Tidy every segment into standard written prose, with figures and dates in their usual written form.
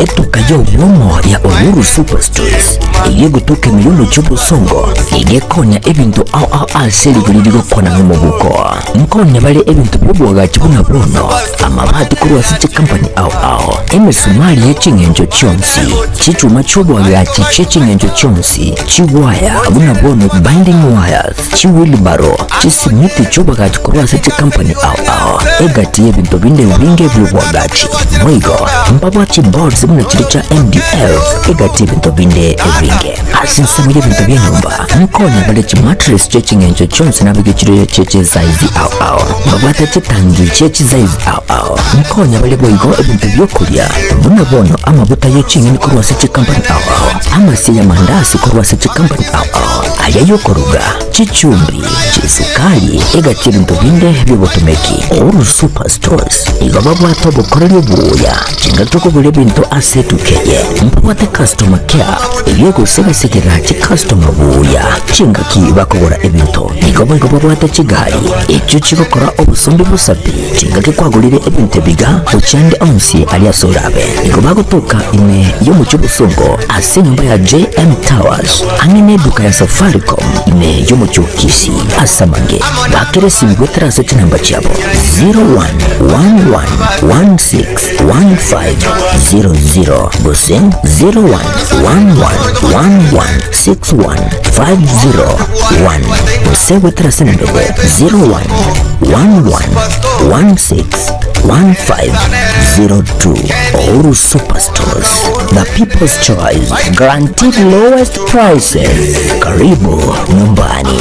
etukayo womo ya Oluru Superstores iye gutuke milulu cy'ubusongo iye konya ebintu ao aseli guliriro kona nk'umubuko mkonya bale ebintu by'ubwaga kibuna bono amabati kuri wasite company ao emisumari y'ekingenjo cyonsi cyicuma cy'ubwaga cy'ekingenjo cyonsi chiwaya buna bono binding wires chiwilbaro chisimiti cy'ubwaga kuri wasite company ao egati y'ebintu binde binge by'ubwaga mwigo mbabwa boards muna chiricha MDF egati y'ebintu binde ebinge asinsamu y'ebintu by'enyumba mkonya bale mattress cy'ekingenjo cyonsi nabigikiro cy'ekizayizi ao mbabwata chitangi cy'ekizayizi ao mkonya bale boigo ebintu byokulya buna bono amabuta y'ekinyini kuri wasite company ao amasi y'amandasi kuri wasite company ao ayayokoroga chichumbi chisukali egati y'ebintu binde by'obutomeki Oluru Superstores igababwata bukorera buya chingatoko bule bintu asetukeye mbabwata customer care ibyego sebasekera chi customer buya chingaki bakobora ebintu igababwata chigali icyo kigokora obusumbi busabi chingaki kwagulire ebintu biga uchande onsi aliasorabe igabagotoka ime yo mu cy'ubusongo ase nyumba ya JM Towers amene duka ya Safaricom ime yo mu cy'ukisi asamange bakeresi bigotera sete namba cyabo 0111161500 bose 0111116150 bose wetera sene mbele 0111161502 Oluru Superstores, the people's choice, guaranteed lowest prices. Karibu nyumbani.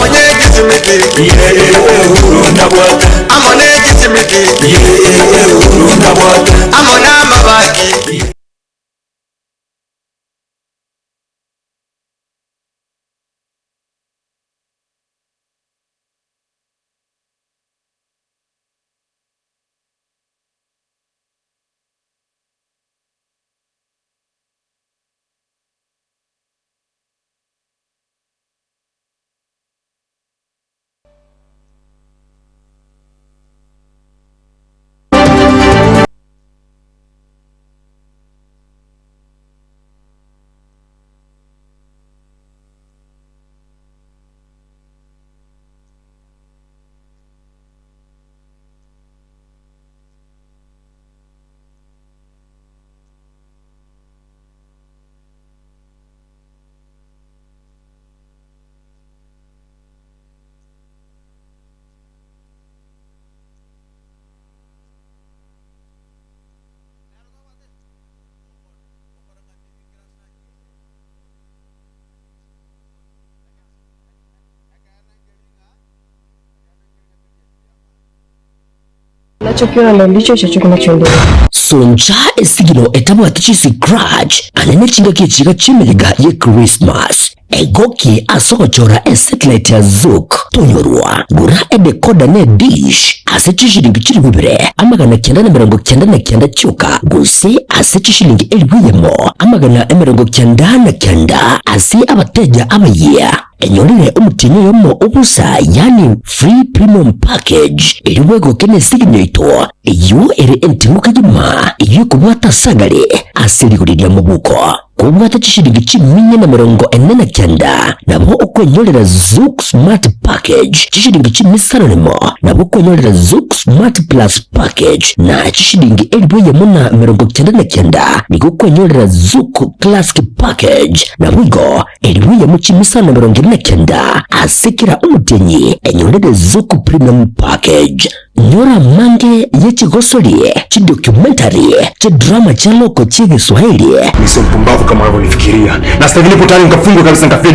Nachokiona ndo ndicho kinachoendelea. Sonja esigino etabwa tichisi scratch anene chinga kichiga chimeliga ye Christmas egoki asokochora satellite ya Zouk tonyorwa gura edecoder ne dish asechishilingi chiri bibire amagana 999 cyuka gusi asechishilingi elwiyemo amagana 999 asi abateja abayiya enyolire umutinyo yomo ubusa yani free premium package iliwego kene signature iyo ere entimuka jima iyo kubwata sagale asiri kulidia mubuko kubwata chishilingi chiminye na 49 nabo okwenyolera Zouk smart package chishilingi chimisanonemo nabo okwenyolera Zouk smart plus package na chishilingi elwiyemo na 99 niko kwenyolera Zouk classic package nabwigo elwiyemo chimisano 99 asikira umutenyi enyolere Zouk premium package nyora mange yechigosolie chidocumentary chidrama cha loko chigiswahili. Nisi mpumbavu kama unavyonifikiria na sasa hivi nipo tayari nikafungwa kabisa nikafia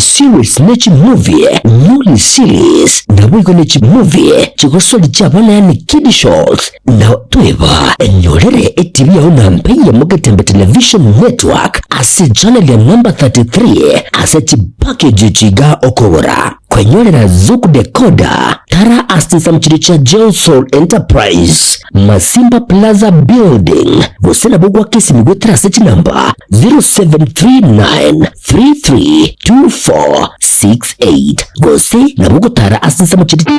series nechi movie newly series na wigo nechi movie chigosoli chabana yani kid shows na tueva enyolere etivi ya unampe ya Mugatembe Television Network ase channel ya number 33 ase chipackage chiga okora kwenyolera Zouk decoder tara asisa mchiricha Johnson Enterprise Masimba Plaza Building vosena bogwa kesi migwetra sechi number 0739332468 vose na bogo tara asisa mchiricha.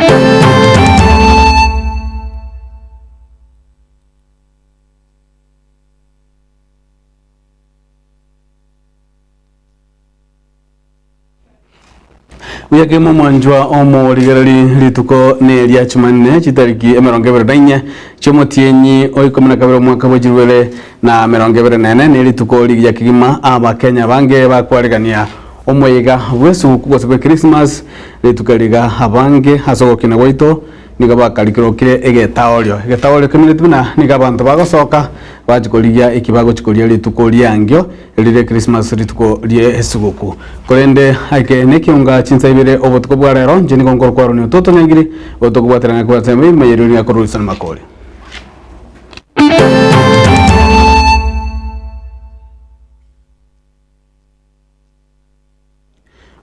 uyakemo mwanjwa omo ligerali lituko ne lya chimanne chitariki 24 chomotienyi oikomena kabiro mwaka bojirwele na 24 ne lituko ligi kigima aba Kenya bange bakwaregania omwega bwesu kugosebwe Christmas litukaliga abange hasogokina goito niga bakalikirokire egetaolio keminetuna niga bantu bagosoka bachikoligia ikibago chikolia lituko lyangyo elire Christmas lituko lye esuguku korende aike nekiunga chinsaibire obotuko bwa rero njeni konkoro kwaro ni toto nyangiri otuko bwateranga kwa sembe mayeruni akorulisan makole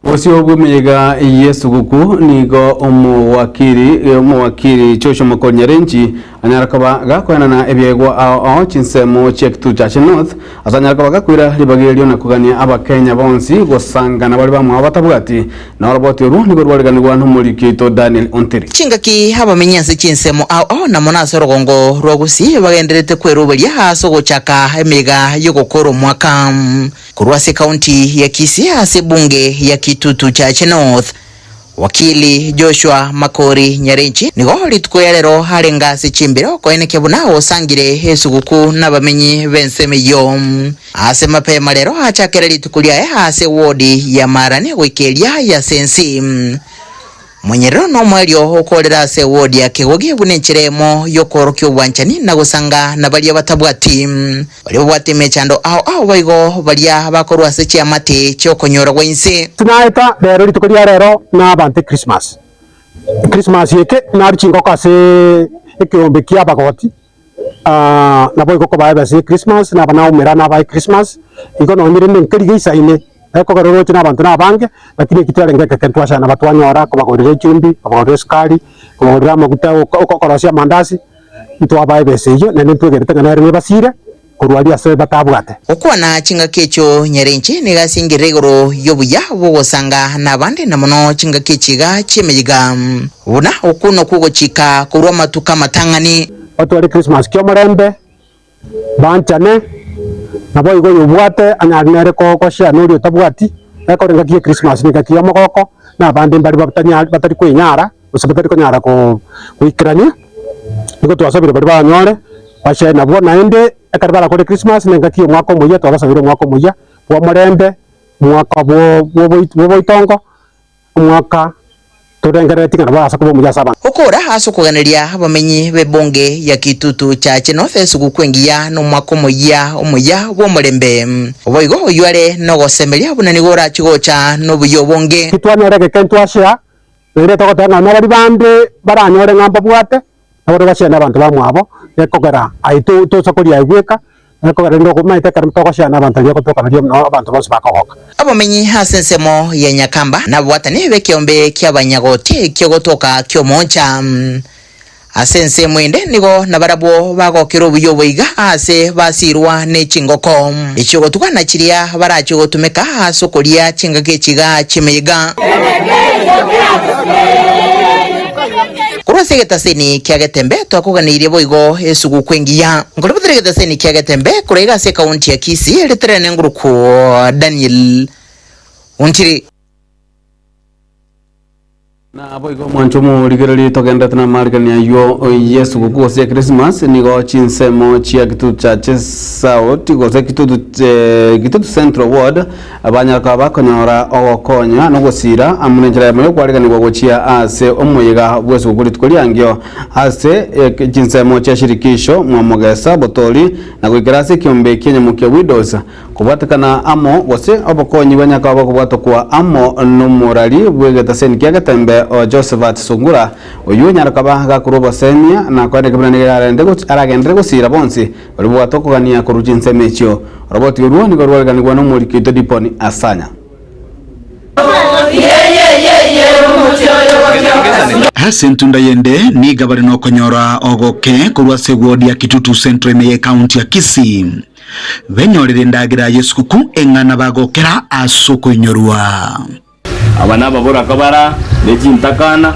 Osio bumega Yesu guku nigo omwakiri Chosho Makonyarenchi anyarakaba gakwena na ebyegwa ao chinsemo chekitu cha North azanyarakaba gakwira libagelio na kugania abakenya bonsi gosangana bali bamwe abatabwati na roboti ru nigo rwaleganirwa n'umurikito Daniel Onteri chingaki habamenyanse chinsemo ao na monasoro gongo rogusi bagenderete kwerubelia haso gochaka emega yogokoro mwaka kurwase county ya Kisii sebunge ya Kitutu cha North wakili Joshua Makori Nyarenchi nigo lituko lero harenga sichimbiro koeneke bunao sangire esuguku n'abamenyi bensemeyo ase mapema lero achakera litukulia ase wodi ya Marani gwekelia ya Sensi Mwenyero no mwelio okolera ase wodi ya Kegogi bunencheremo yokorokyo bwanchani na gusanga na bali batabwati bali bwati mechando ao baigo bali bakorwa ase chiamate chokonyora gwense tunaita lero litukulia lero na bante Christmas yeke na richingo kase ekiombe kia bagoti na boy koko bae base Christmas na bana umera na bae Christmas ikono ndirende nkerigeisa ine eko garoro china bantu na bange lakini kitale ngeke kentwasha na batwanyora ko bagorire chumbi bagorire skali ko bagorire maguta okokorosia mandasi ntwa bae base yo nene ntwegerete kana rene basire kurwalia se batabwate okwana chinga kecho Nyarenchi ni gasingirigoro yobuya bogosanga na bande na mono chinga kechiga chemeyiga una okuno kugochika kurwa matuka matangani watu wa Christmas kyo morembe banchane nabo igo yobwate anyarinere ko share no tabwati eko renga Christmas ni kakiya mogoko na bande mbari batari kwinyara usabatari konyara ko wikrania niko twasabire bari banyore bashe nabo naende ekarbara ko Christmas ni kakiya mwako moya twasabire mwako moya bwa morembe mwaka bo itongo mwaka turengereti kana basa kubo muja saba okora haso kuganiria abamenyi bebonge ya Kitutu cha North esugukwengia no mwako moya omuya bo mulembe oboigo yare no gosemeria bunani gora chigocha no buyobonge kitwanyore kentwashia nere tokotanga na bari bande baranyore ngamba bwate aboro bashena abantu bamwabo ekogera aitu tosokoria igweka ekogera ndo kumaite karamtokosha na abantu yokotoka bali no abantu bose bakohoka abamenyi hasensemo ya Nyakamba na bwatane bekiombe kyabanyagote kyogotoka kyomoncha asense mwende nigo nabarabo bagokero buyoboiga ase basirwa ne chingoko ichigotuka na chiria baracho gotumeka asokoria chingake chiga chimeiga kurasegeta seni kyagetembe twakuganirie boigo esugu kwengia ngolobotregeta seni kyagetembe kurega se county ya Kisii letrene nguruko Daniel Ontiri na boigo mwanchomo ligerali togenda tana margania yo Yesu gukosia Christmas nigo chinsemo chia Kitutu cha South gose Kitutu Central Ward abanyaka bakonyora ogokonya no gusira amunenjera yamoyo kwareganirwa gochia ase omuyiga bwesu gukuri twaliangyo ase chinsemo chia shirikisho mwamogesa botori na gwikirase kiombe kenya mukya widows kubatakana amo gose obokonyi banyaka bakubwatokwa amo no morali bwegeta sen kyagetembe Josephat Sungura uyu nyarakaba gakuroba senia na kwande kibranira aragendere gusira bonsi bari bwatokogania kurujinse mecho roboti ruo ni gorwalganirwa no murikito Diponi Asanya Hasentunda yende ni gabari no konyora ogoke kurwase wodi ya Kitutu Central Meye County ya Kisii benyorere ndagira Yesukuku engana bagokera asoko nyorwa abana babura kabara nejintakana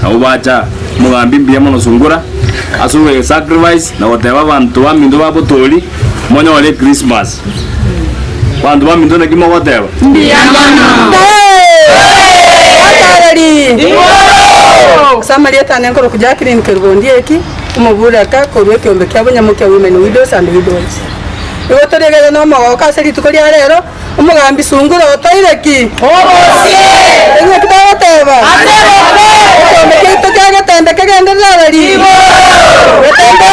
abo bacha mugambi mbiya mono Sungura asuwe sacrifice na woteba abantu bamindo babotoli monyore Christmas bantu bamindo na kimo woteba mbiya mono ndagari samaria tane ngoro kuja clinic rwondieki umubura ka korwe kiombe kya bunyamuke women widows and widows igotorege no magoka seri tukoria rero umugambi sungura otoireki obosie engwe kitawateba atebo kiombe kito kya gatende kagenda ndagari gatende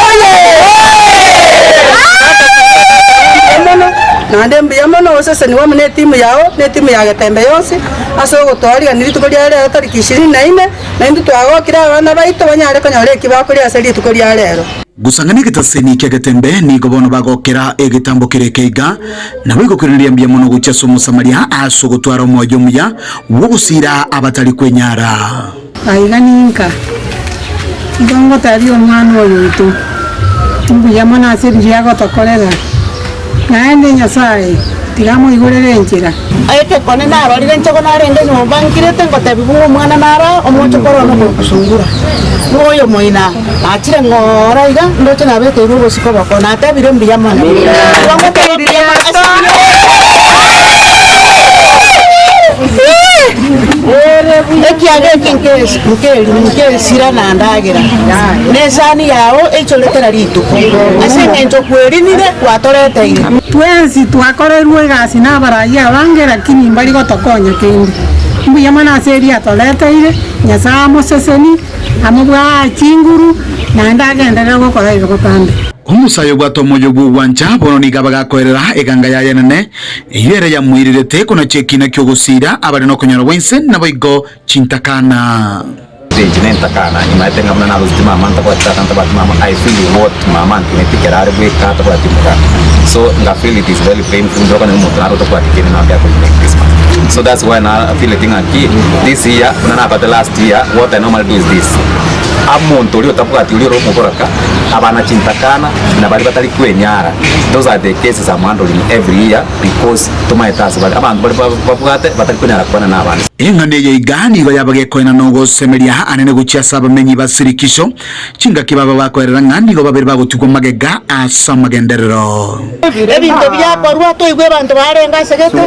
nande mbiyamono sasa ni wamune timu yao ne timu ya gatembe yose aso gutwariga niri tukoria rero tariki 24 na indu twagokira abana baito banyare konyore bakuri aseri tukoria rero gusangania gitaseni kia gatembe ni gobono bagokera egitambo kirekeiga na bigokiriria mbiyamono gucha somo samaria aso gutwara moyo muya wogusira abatari kwenyara aiganinka ngongo tari omwana oyitu mbiyamono aseri yago tokorera naende nyasaye tigamo igorere njira ayeke kone narorire nchoko narenge nyumbangirete ngotebi bungu mwana nara omocho korono kusungura noyo moina achire ngora iga ndoche nabete irugo siko bako natebire mbiyamana wango tebire ekiage nke sira na ndagira nesani yao echoletera rituko ase ncho kwerinire kwatoreteire twensi twakorerwe igasi n'abaraya bange lakini mbari gotokonya kindi mbuyamana aseri atoleteire nyasaa museseni amubwa chinguru na ndagendera gukora igotande umusayo gwatomoyo bwanja bono nigaba gakorera eganga ya yanene iyere ya mwirirete kuna chekina kyogusira abari no kunyara wense naboigo chintakana Takana imaitenga mna na rustima manta kwa tata bat mama I feel what mama kimetikera arbe kata kwa timka so nga feel it is very painful ndoka na mtu anato kwa tikeni na bia kwa Christmas so that's why na feel it ngaki this year na but last year what I normally do is this amuntu uri otapuka ati uri romukoraka abana chintakana na bali batari kwenyara those are the cases I'm handling every year because to my task but abantu bali babugate batari kwenyara kwa na abana engane ye igani go yabage koina no go semeria anene gucia saba menyi basirikisho chinga kibaba bakorera ngani go babiri bagutuko magega asa magenderero ebintu byakorwa toigwe abantu barenga segete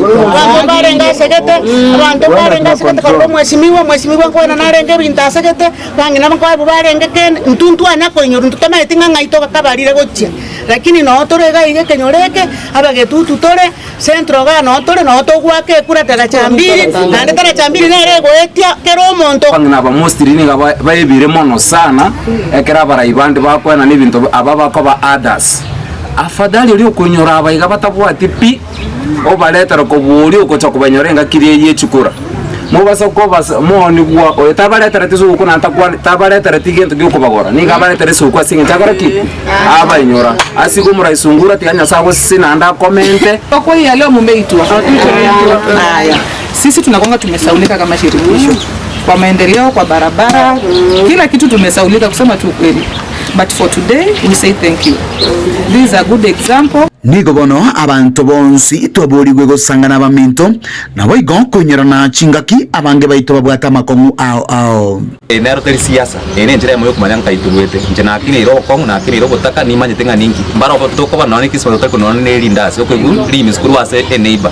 ko mwesimiwa kwena narenge binta segete bangina bakwa barenge ken ntuntu anako inyoru ntutama itinga ngaito kabarire gochia lakini no torega ige kenyoreke abage tututore centro ga no tore no togwake kura tara chambiri nande tara chambiri nere goetia kero monto bangina ba mostri ni bayebire mono sana ekera barayibandi bakwena n'ibintu ababa ko ba others afadhali uri kunyora abayiga batabwati pi obaletera ko buri ukocha kubanyorenga kiriye yechukura mubasa ko basa moni bwa otabaletera tisu kuna ntakwa tabaletera tigento gyo kubagora ninga baletera su kwa singa takora ki abayinyora asigo muraisungura tianya sago sina anda komente kwa hiyo leo mumeitwa haya sisi tunakonga tumesaulika kama shirikisho kwa maendeleo kwa barabara kila kitu tumesaulika kusema tu kweli but for today we say thank you. This is a good example. Nigo bono abantu bonsi twaburirwe gusangana baminto nabo igo kunyera na chingaki abange baito babwata makongu ao nero teri siasa ene njira moyo kumanya kaitubwete njena akini iro kongu na akini iro botaka ni manye tenga ningi mbara obotoko banone kiswa toko none ne linda so ko limi skuru wase a neighbor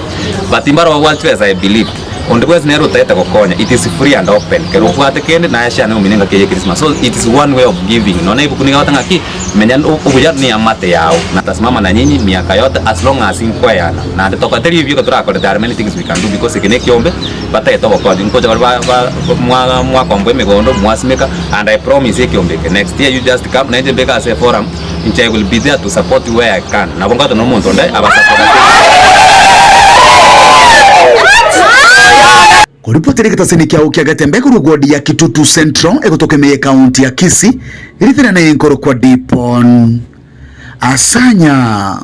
but mbara wa waltu as I believe on the west nero taita kokonya it is free and open kero kwate kende na yasha na uminenga keye Christmas so it is one way of giving none ibu kuninga watanga ki menya ubuya ni amate yao na tasimama na nyinyi miaka yote as long as inkwayana na toka teri hivyo kutura kwa there are many things we can do because kene kiombe bata yeto kwa nko kwa mwa kombe megondo mwasimeka and I promise kiombe next year you just come na beka as a forum I will be there to support you where I can na bonga to no muntu ndai abasupport kuripoteri kitaseni kia ukia gatembe kurugodi ya Kitutu Central egotokemeye kaunti ya Kisii irithira na inkoro kwa Dipon Asanya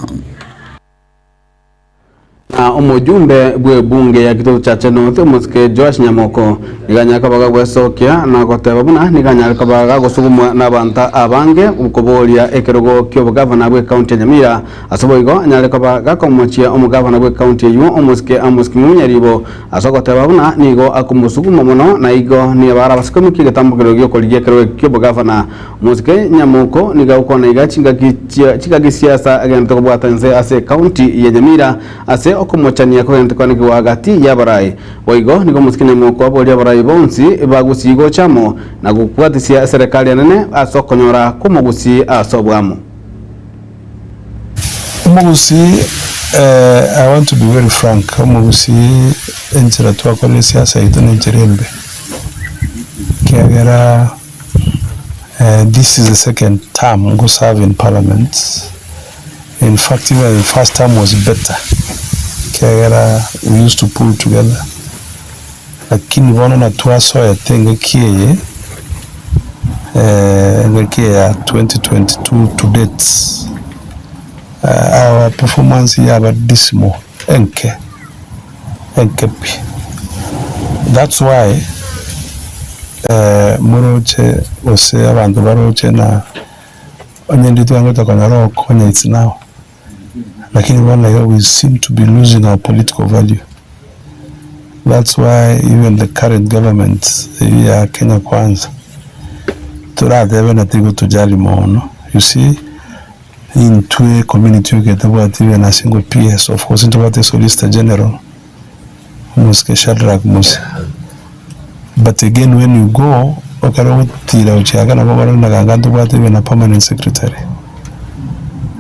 omujumbe bwe bunge ya Kitutu cha North Muske Josh Nyamoko niganya kabaga gwesokia na goteba buna niganya kabaga gusugumwa nabanta abange ukoboria ekerogo kyo governor bwe county ya Nyamira asoboigo anyale kabaga komochia omugavana bwe county yu omuske munyaribo asogoteba buna nigo akumusuguma mono na igo ni bara basikomuki gatambukiro gyo koliye kerogo kyo governor Muske Nyamoko niga ukona iga chinga gisiasa agenda kubwata nze ase county ya Nyamira ase ito kumochania kwentekani kiwagati ya barai waigo niko musikine moko bolia barai bonsi bagusigo chamo na gukwatisia serikali nene asokonyora kumogusi asobwamo Umugusi, I want to be very frank. Umugusi enchera tuwa kwa siasa ito nencherembe. Kiagera, this is the second term go serve in parliament. In fact, even the first term was better. Kiagera, we used to pull together. Lakini wana na tuwa soya tenge kieye, ya 2022 to date. Our performance here about dismal enke pi. That's why Moroche ose abantu baroche na onyendi tuangota kwa naro konya it's now. Lakini wana here we seem to be losing our political value. That's why even the current government ya Kenya Kwanza turade wena tigo tujali maono. You see, into a community get about even a single PS, of course, into what a Solicitor General, Muske Shadrach Musi. But again, when you go, even a permanent secretary.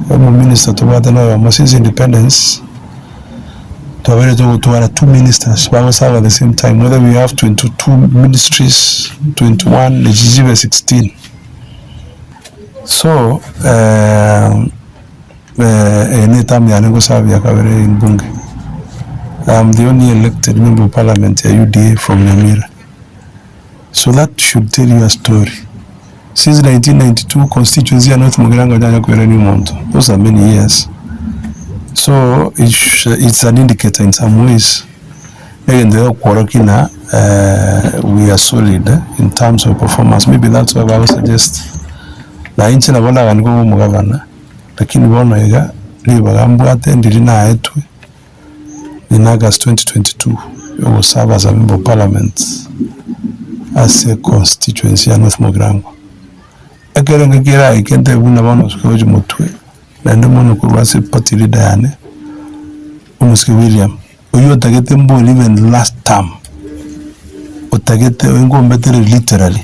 Minister to what Moses independence. To have 2 ministers, but also at the same time, whether we have 22 ministries, 21, legislative 16. So, anytime I'm the only elected member of parliament at UDA from Nyamira. So that should tell you a story. Since 1992, constituency and North Mugirango Monto. Those are many years. So it's an indicator in some ways. In the Kwarokina, we are solid in terms of performance. Maybe that's why I would suggest. Na inchi na bona gango mugavana lakini bona iga liba gambwate ndilina etwe in August 2022 yo serve as a member of parliament as a constituency ya North Mugirango ekero ngekira ikente buna bona sikoje mutwe na ndomo kurwase party leader yane umuske William uyo tagete mbo even last term utagete wengo mbetere literally.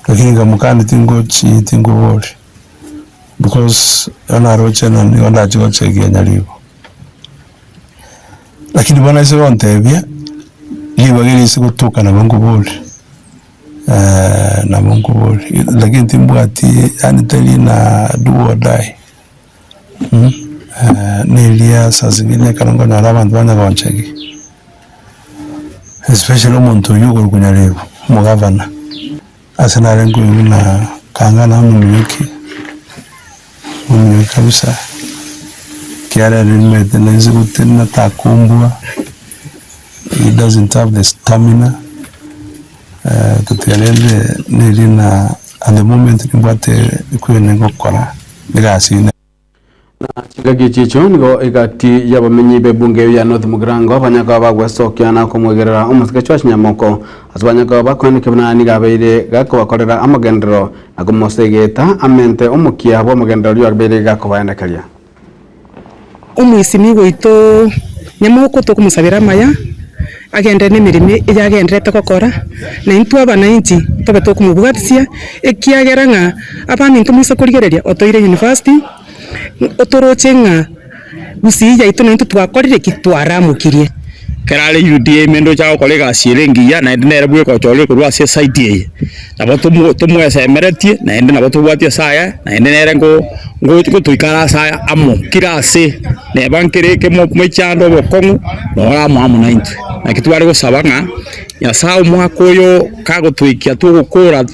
Lakini kamukani tingo bori because ana roche na ni onda chigo chege nyalibo lakini bwana ise ontebia liba gele ise kutoka na Mungu bori lakini timbwati yani tali na do or die nelia saa zingine kanongo na abantu bana konchegi especially umuntu yuko kunyalibo mugavana asana rengo na kangana mumyuki kabisa kiara rimete lenzi kutena takumbwa. He doesn't have the stamina tutelele nilina at the moment nimbate kwene ngokora nigasi Chigagi chicho nigo igati yabamenyi bebunge ya North Mugirango abanyaka bagwesokyana kumwegerera umusike chwa Nyamoko asabanyaka bakwanike bnani gabeire gako bakorera amagendero agomosegeta amente umukia bo amagendero yabeire gako bayandakalia umwisimi goito Nyamoko to kumusabira maya agenda nemirime yagendrete kokora na intu abana inti tobe to kumubwatisia ekiageranga abana intu musa kurigereria otoire university otorochenga gusi ya ito ntu twakorire kitwaramukirie kerale UDA mendo chao kolega sirengia na ndinere bwe ko chole kurwa sia site ye nabo tumwese emeretie na ndina nabo tubwatie saya na ndinere ngo tuikara saya amo kirase ne bankireke mo mechando bokongu no amu na intu na kitware go sabanga ya sao mwako yo kago tuikia tugukura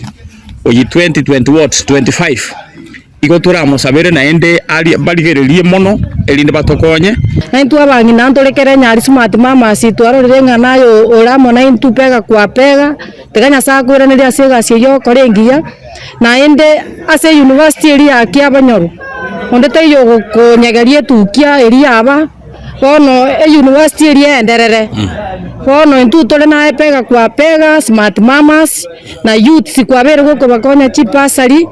oyi 2025 iko turamos abere na ende ali baligererie mono elinde batokonye na intu abangi na ntorekere nyari smart mama si twarorere nayo oramo na intu pega kwa pega teganya sakwira nili asega cio korengia na ende ase university eri akia banyoro onde tayo konyegerie tukia eri aba bono university eri enderere bono intu tole na pega kwa pega smart mamas na youth sikwabere goko bakonya chipasari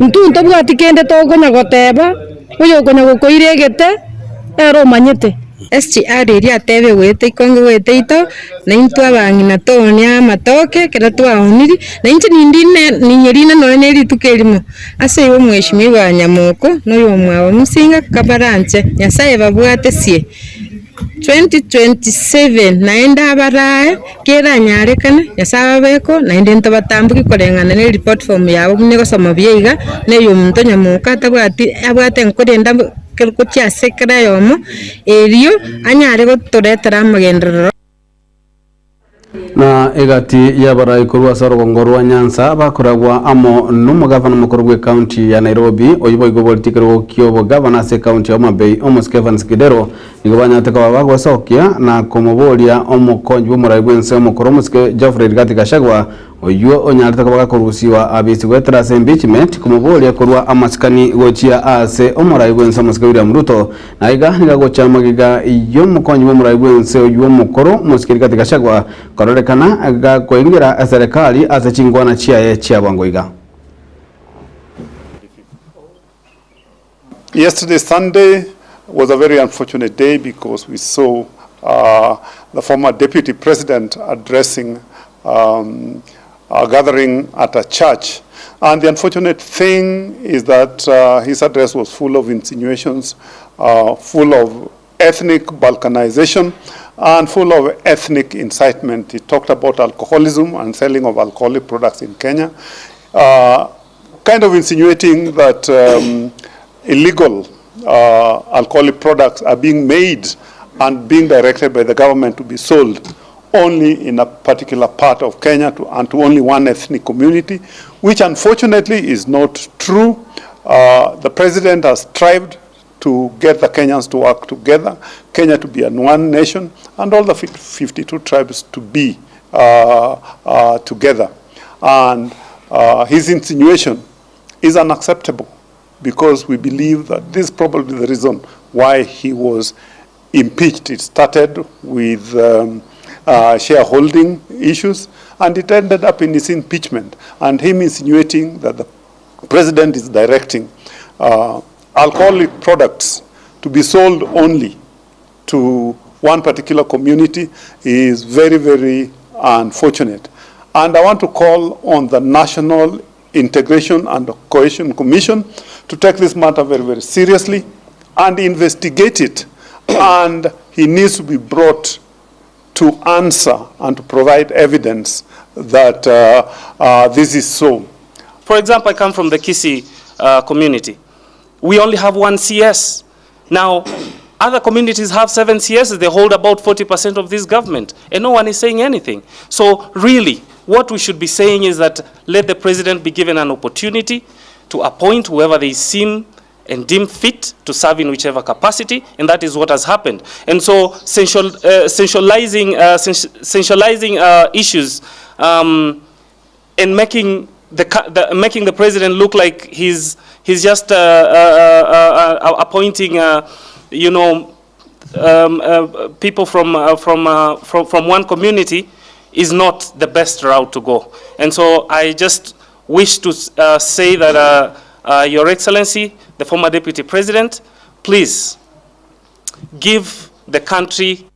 intu ntabwati kende to konya goteba uyo konya gokoiregete ero manyete SGR iria tebe wete ikonge wete ito na intu abangi na tonya matoke kera twaoniri na inti nindine ninyerina no neri tukelimo ase yo mweshimiwa Nyamoko no yo mwa musinga kabaranche nyasaye babwate sie 2027 naenda abarae kera nyarekane yasaba beko naende ntabatambuki korengana ne report form yabo munego soma byeiga ne yo muntu Nyamuka tabwati abwate nkorenda ko cyasekera yomo eriyo anyare gotoretera amagenderero na egati y'abarayi kurwa Sarugongo rwa Nyanza bakoragwa amo n'umugavana mukuru wa county ya Nairobi oyiboigo politikero kyobo governor se county ya Mabei Evans Kidero nigo banyateka bagwasokia na kumuboria omukonji w'umurayi bwense omukuru muske Geoffrey Rigathi Gachagua oyuo onyarita kabaga kurusiwa abisi gwetera impeachment kumuboria kurwa amasikani gochia ase omurayi bwense muske William Ruto na iga niga gocha magiga iyo mukonji w'umurayi bwense oyuo mukuru muske Rigathi Gachagua kana aga kuingira serikali ase chingwana chiaye chia Wangoiga. Yesterday, Sunday, was a very unfortunate day because we saw the former deputy president addressing a gathering at a church. And the unfortunate thing is that his address was full of insinuations, full of ethnic balkanization, and full of ethnic incitement. He talked about alcoholism and selling of alcoholic products in Kenya, kind of insinuating that illegal alcoholic products are being made and being directed by the government to be sold only in a particular part of Kenya and to only one ethnic community, which unfortunately is not true. The president has strived to get the Kenyans to work together, Kenya to be one nation, and all the 52 tribes to be together. And his insinuation is unacceptable because we believe that this is probably the reason why he was impeached. It started with shareholding issues, and it ended up in his impeachment, and him insinuating that the president is directing alcoholic products to be sold only to one particular community is very, very unfortunate. And I want to call on the National Integration and Cohesion Commission to take this matter very, very seriously and investigate it. And he needs to be brought to answer and to provide evidence that this is so. For example, I come from the Kisii community. We only have one CS. Now, other communities have 7 CSs. They hold about 40% of this government, and no one is saying anything. So really, what we should be saying is that let the president be given an opportunity to appoint whoever they seem and deem fit to serve in whichever capacity, and that is what has happened. And so sensualizing issues and making the president look like he's just appointing people from one community is not the best route to go. And so I just wish to say that Your Excellency, the former Deputy President, please give the country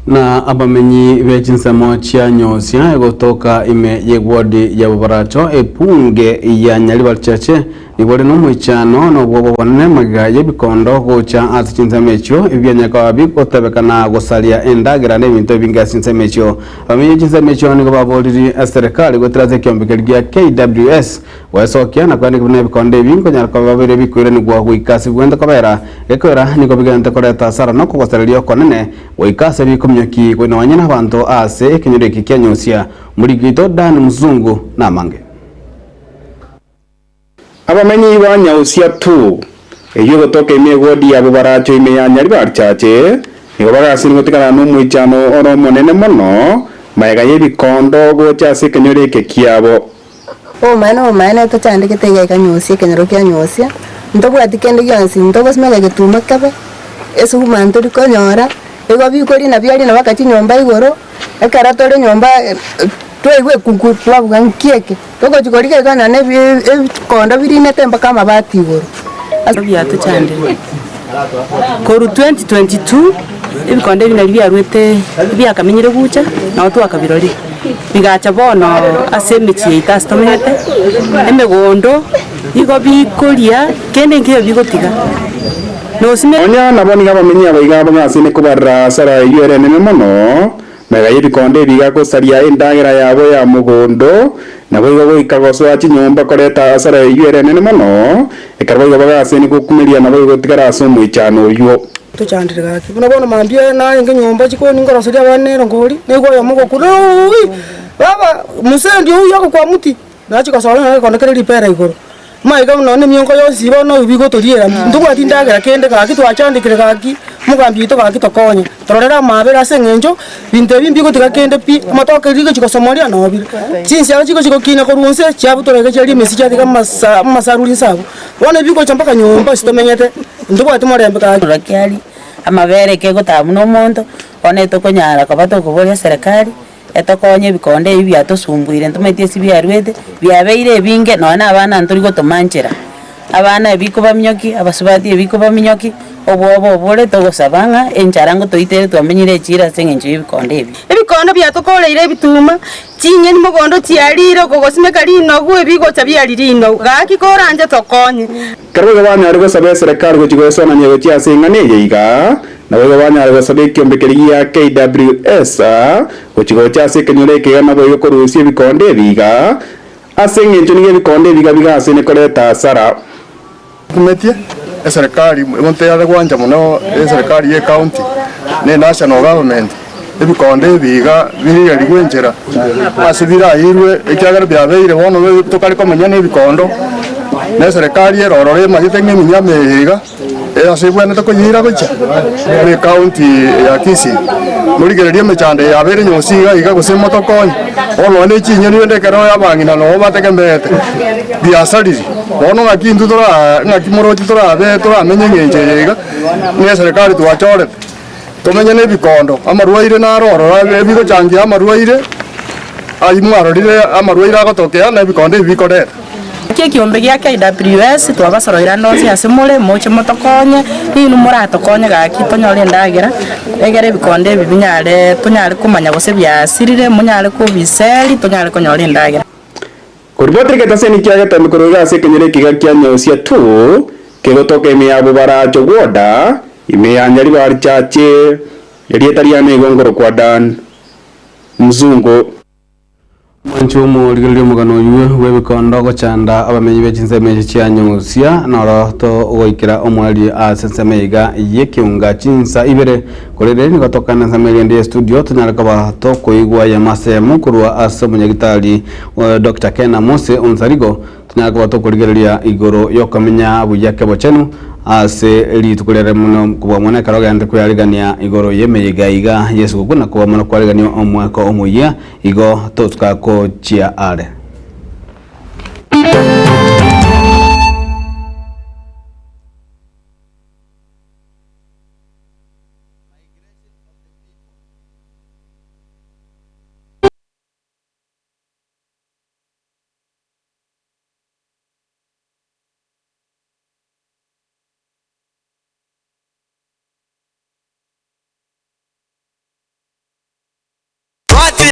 na abamenyi bechinsemo chia nyosia egotoka ime yegwodi ya bubaracho epunge ya Nyaribari chache igore no mwichano no bwobo bonne magaye bikondo gocha atchinsemecho ebyanyaka bikotebekana gosalia endagira nebintu binga sinsemecho abamenyi chinsemecho nigo baboliri serikali goteraze kyombekergia KWS wasokia na kwandi kubne bikonde bingo nyaraka babere bikwire ni gwa gwikasi gwenda kabera ekora nigo bigante koreta sara no kugosalia konene waikase bikomyoki kwena wanyana bantu ase kinyureki kyanyosia muri gito Dan Mzungu na mange abamenyi banyausia tu eyo gotoka imegodi ya bubaracho ime ya Nyaribari chache nigo bagasini gotikana n'umwijano oro monene mono maega y'ebikondo gocha ase kinyureki kyabo omana to chande ketega kanyosia kenyoro kyanyosia ndobwati kende gyansi ndogosmega getuma kabe esu manto dikonyora ego bikori na byali na wakati nyomba igoro akaratore nyomba twegwe kukutwa bwankieke togo chikorike kana ne kondo birine temba kama bati igoro byatu chande koru 2022 ibikonde bina biarwete biakamenyire gucha na twakabirori bigacha bono ase emichi ita stomerete emegondo igo bikoria kende nkiyo bigotiga onya naboni gabamenyi abaiga bangase ne kubarra sara yere nene mono mega ibikonde bigakosaria endagera yabo ya mugondo nabo igo ikagoswa chinyomba koreta asara yere nene mono ekarwa bagase ne kukumeria nabo igo tigara so mwichano yo tuchandire gaki buna bona mambia na inge nyomba chikoni ngoroseria banero ngori nego ya mugo kuno baba musendi uyu yako kwa muti nachi kasola na konekere ripera igoro maiga none miongo yonsi bono bigo toriera ndugwa tindagera kende gaki twachandikire gaki mugambi to gaki tokonye tororera mabera sengenjo binte bimbigo tigakende pi matoke rigo chikosomoria no bi chinsi achi chiko kina korunse chabu torege chali mesija tiga masaruri sabu bona bigo champaka nyomba sitomenyete ndugwa timorembe gaki rakiali amabere kego tamuno monto one tokonyara kabato kuboria serikali etokonye bikonde ibi atosumbuire ntumetie sibiarwete biabeire binge nona abana ntorigo tomanchera abana ebiko bamnyoki abasubati ebiko bamnyoki obwobo obole togosabanga encharango toitere twamenyire chira sengencho ibikonde ibi ebikondo byatokoleire bituma chinye ni mugondo chiarire kogosime kalino gwe bigo tabiarino gaki koranje tokonye karwe bana ariko sabe serikali gochigoswa na nyego chia singane yiga na wewe bana ariko sabe kiombekeria KWS gochigocha sekenyore kigana boyo korusie bikonde biga asengencho ni bikonde biga bigase ne koleta sara kumetie serikali monte ya gwanja muno serikali ye county ne national government ibikonde biga biri ari gwenjera asibira irwe ekyagara byabeire wono tokari komenya ne bikondo ne serikali erorore magite ngeminya mehiga asibwana tokonyira gocha ne county ya Kisii murigereria mechande yabere nyosiga iga gusema tokonye ono ne chinyo ni ndekero yabangina no batekembete biasariri ono ngakindu tora ngakimorochi tora be tora menye ngenje yiga ne serikali twachore tumenye ne bikondo amarwaire na roro bigo changia amarwaire ayimwarorire amarwaire agotokea na bikondo bikorera kiombe gya KWS twabasoroira ndosi asimule moche motokonye inu muratokonye gaki tonyore ndagera egere bikonde bibinyare tonyare kumanya gose byasirire munyare kubiseri tonyare konyore ndagera kuribotri ketaseni kiaga tamikoro gase kenyere kiga kya nyosia tu kegotoke miyabo baracho goda imeyanyari barchache yarietariane igongoro kwa Dan mzungu Manchumu ligilio mugano yuwe webikondo gochanda abamenyi bechinsemeje chia nyosia noroto goikira omwali asensemeiga yekiunga chinsa ibere korere ni gotokana nsameli ndi studio tunaleka bato koigwa ya masemu kurwa asomunyagitali Dr. Kena Mose Onsarigo tunaleka bato kurigereria igoro yokamenya buyake bochenu ase litukulere muno kuba mwana karoga ande kuyarigania igoro yemeiga iga Yesu gukuna kuba mwana kwarigania omwaka omuya igo totuka ko chia are